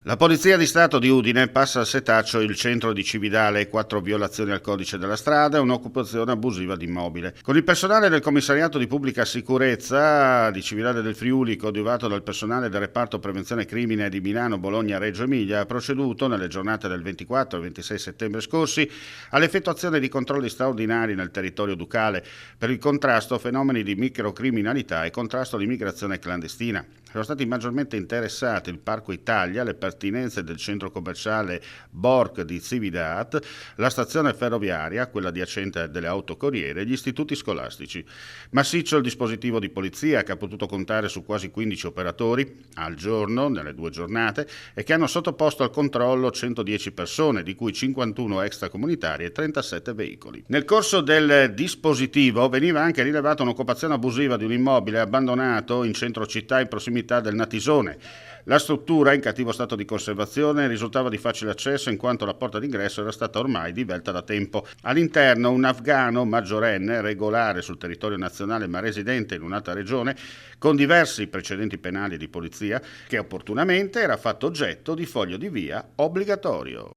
La Polizia di Stato di Udine passa al setaccio il centro di Cividale, 4 violazioni al codice della strada e un'occupazione abusiva di immobile. Con il personale del commissariato di pubblica sicurezza di Cividale del Friuli, coadiuvato dal personale del reparto prevenzione crimine di Milano, Bologna, Reggio Emilia, ha proceduto nelle giornate del 24 e 26 settembre scorsi all'effettuazione di controlli straordinari nel territorio ducale per il contrasto a fenomeni di microcriminalità e contrasto all'immigrazione clandestina. Sono stati maggiormente interessati il Parco Italia, le pertinenze del centro commerciale Borg di Cividad, la stazione ferroviaria, quella adiacente delle autocorriere e gli istituti scolastici. Massiccio il dispositivo di polizia che ha potuto contare su quasi 15 operatori al giorno, nelle 2 giornate, e che hanno sottoposto al controllo 110 persone, di cui 51 extracomunitari e 37 veicoli. Nel corso del dispositivo veniva anche rilevata un'occupazione abusiva di un immobile abbandonato in centro città in prossimità del Natisone. La struttura, in cattivo stato di conservazione, risultava di facile accesso in quanto la porta d'ingresso era stata ormai divelta da tempo. All'interno un afgano maggiorenne, regolare sul territorio nazionale ma residente in un'altra regione, con diversi precedenti penali di polizia, che opportunamente era fatto oggetto di foglio di via obbligatorio.